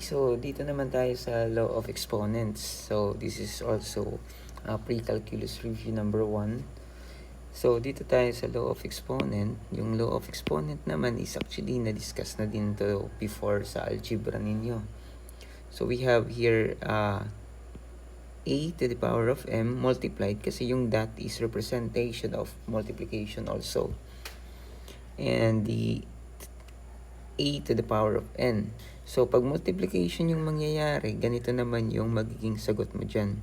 So, dito naman tayo sa law of exponents. So, this is also pre-calculus review number 1. So, dito tayo sa law of exponent. Yung law of exponent naman is actually na-discuss na din to before sa algebra ninyo. So, we have here a to the power of m multiplied kasi yung dot is representation of multiplication also. And the a to the power of n. So, pag multiplication yung mangyayari, ganito naman yung magiging sagot mo dyan.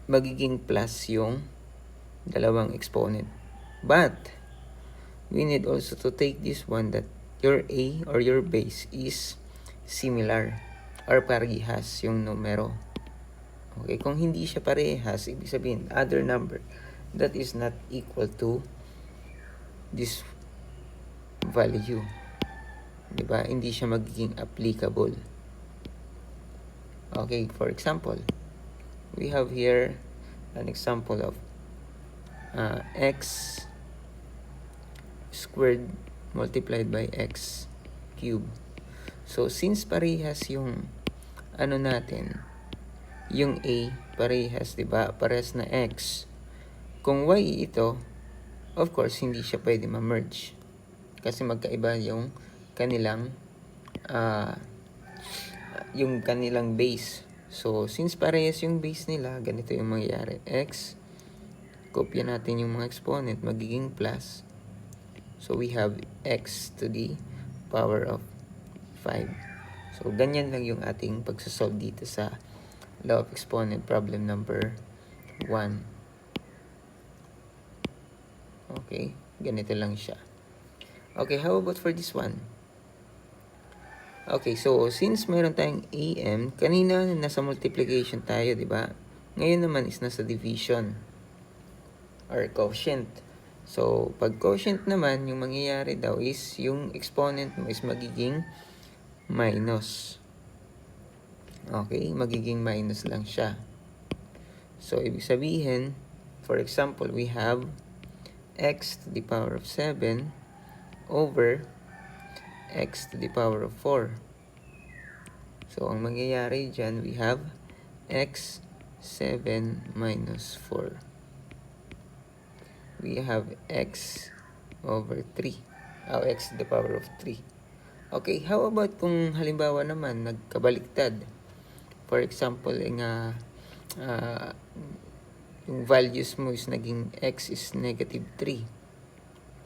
Magiging plus yung dalawang exponent. But, we need also to take this one that your a or your base is similar or parehas yung numero. Okay, kung hindi siya parehas, ibig sabihin, other number that is not equal to this value. Diba? Hindi siya magiging applicable. Okay, for example, we have here an example of x squared multiplied by x cubed. So, since parehas yung ano natin, yung a parehas, diba? Parehas na x. Kung y ito, of course, hindi siya pwede ma-merge. Kasi magkaiba yung kanilang base. So, since parehas yung base nila, ganito yung mangyayari. X, kopya natin yung mga exponent, magiging plus. So, we have x to the power of 5. So, ganyan lang yung ating pagsasolve dito sa law of exponent problem number 1. Okay, ganito lang siya. Okay, how about for this one? Okay, so since meron tayong AM, kanina nasa multiplication tayo, di ba? Ngayon naman is nasa division or quotient. So, pag quotient naman, yung mangyayari daw is yung exponent mo is magiging minus. Okay, magiging minus lang siya. So, ibig sabihin, for example, we have x to the power of 7 over x to the power of 4. So, ang mangyayari dyan, we have x 7 minus 4. We have x over 3. X to the power of 3. Okay, how about kung halimbawa naman, nagkabaliktad? For example, yung values mo is naging x is negative 3.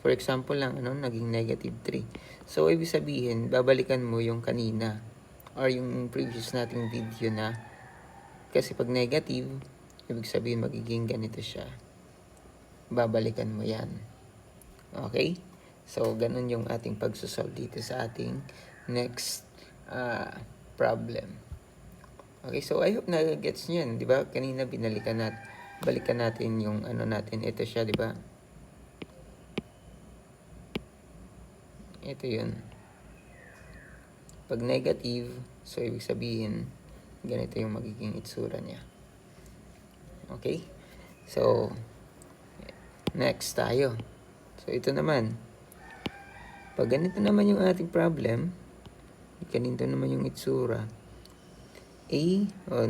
For example lang, naging negative 3. So, ibig sabihin, babalikan mo yung kanina or yung previous nating video na kasi pag negative, ibig sabihin magiging ganito siya. Babalikan mo yan. Okay? So, ganun yung ating pagsosolve dito sa ating next problem. Okay, so I hope na-gets nyo yan. Diba? Kanina balikan natin yung natin. Ito siya, diba? Ito yun. Pag negative, so ibig sabihin, ganito yung magiging itsura niya. Okay? So, next tayo. So, ito naman. Pag ganito naman yung ating problem, ganito naman yung itsura. A,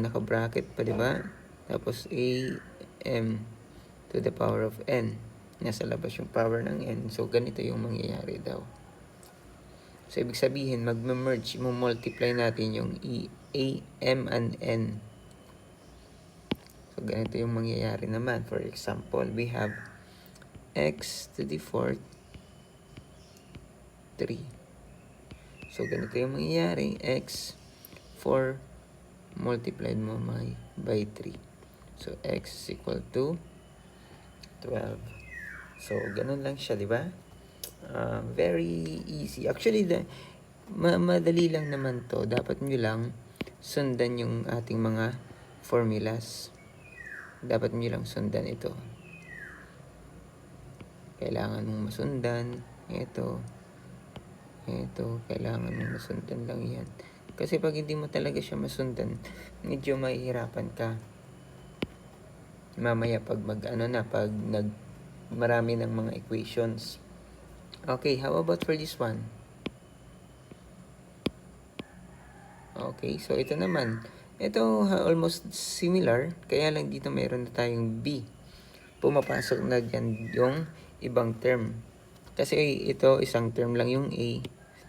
naka-bracket pa, diba? Tapos A, M to the power of N. Nasa labas yung power ng N. So, ganito yung mangyayari daw. So, ibig sabihin, mag-merge, multiply natin yung A, M, and N. So, ganito yung mangyayari naman. For example, we have x to the 4th, 3. So, ganito yung mangyayari. X, 4, multiplied mo by 3. So, x is equal to 12. So, ganun lang siya, di ba? Very easy. Actually, madali lang naman to. Dapat nyo lang sundan yung ating mga formulas. Dapat nyo lang sundan ito. Kailangan mong masundan. Ito, kailangan mong masundan lang yan. Kasi pag hindi mo talaga siya masundan, medyo mahihirapan ka. Mamaya pag marami ng mga equations. Okay, how about for this one? Okay, so ito naman. Ito almost similar, kaya lang dito meron na tayong B. Pumapasok na dyan yung ibang term. Kasi ito isang term lang yung A,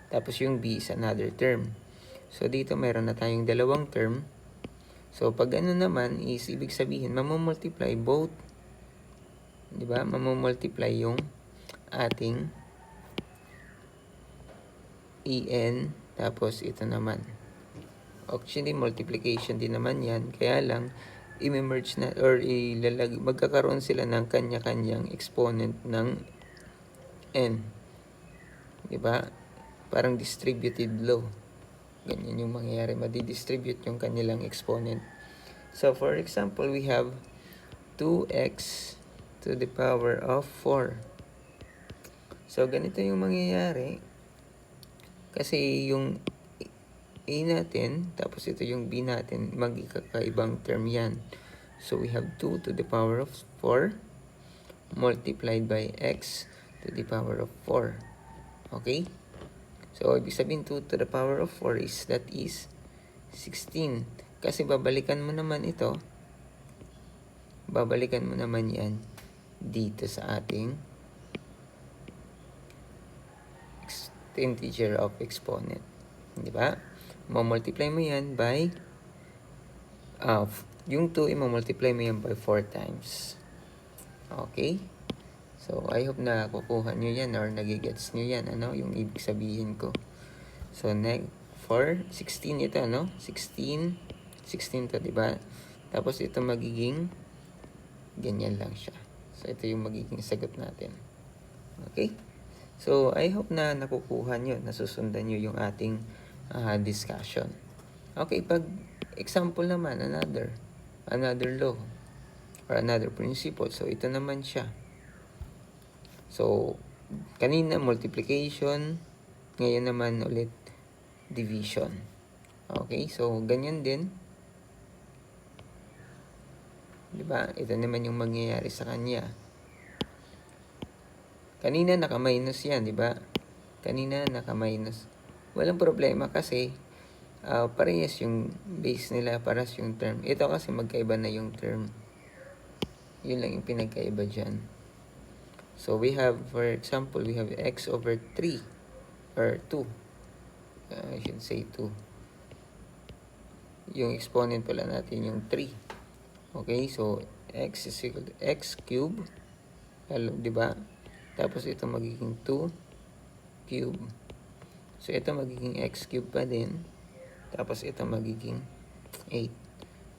tapos yung B is another term. So dito meron na tayong dalawang term. So pag ano naman is ibig sabihin mamumultiply both, 'di ba? Mamumultiply yung ating en, tapos ito naman. Actually multiplication din naman 'yan, kaya lang i-merge na or magkakaroon sila ng kanya-kanyang exponent ng n. 'Di ba? Parang distributed law. Ganyan yung mangyayari, madi-distribute yung kanilang exponent. So for example, we have 2x to the power of 4. So ganito yung mangyayari. Kasi yung A natin, tapos ito yung B natin, magkakaibang term yan. So we have 2 to the power of 4 multiplied by x to the power of 4. Okay? So, ibig sabihin 2 to the power of 4 is, that is 16. Kasi babalikan mo naman ito, babalikan mo naman yan dito sa ating integer of exponent. Di ba? Mamultiply mo yan by, yung 2, mamultiply mo yan by 4 times. Okay? So, I hope na kukuha nyo yan or nagigets nyo yan, ano, yung ibig sabihin ko. So, for 16 ito, no? 16 to, diba? Tapos, ito magiging ganyan lang siya. So, ito yung magiging sagot natin. Okay? So, I hope na nakukuha nyo, nasusundan nyo yung ating discussion. Okay, pag example naman, another law or another principle. So, ito naman siya. So, kanina multiplication, ngayon naman ulit division. Okay, so ganyan din. 'Di ba? Ito naman yung mangyayari sa kanya. Kanina naka-minus 'yan, 'di ba? Kanina naka-minus. Walang problema kasi parehas yung base nila, parehas yung term. Ito kasi magkaiba na yung term. Yun lang yung pinagkaiba diyan. So, we have, for example, we have x over 3 or 2. I should say 2. Yung exponent pala natin yung 3. Okay, so x is equal to x cube. Di ba? Tapos ito magiging 2 cube. So, ito magiging x cube pa din. Tapos ito magiging 8.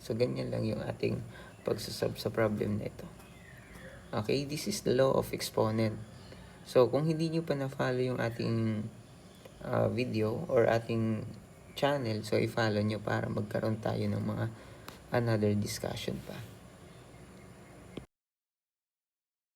So, ganyan lang yung ating pagsasolve sa problem na ito. Okay, this is the law of exponent. So, kung hindi nyo pa na-follow yung ating video or ating channel, so i-follow nyo para magkaroon tayo ng mga another discussion pa.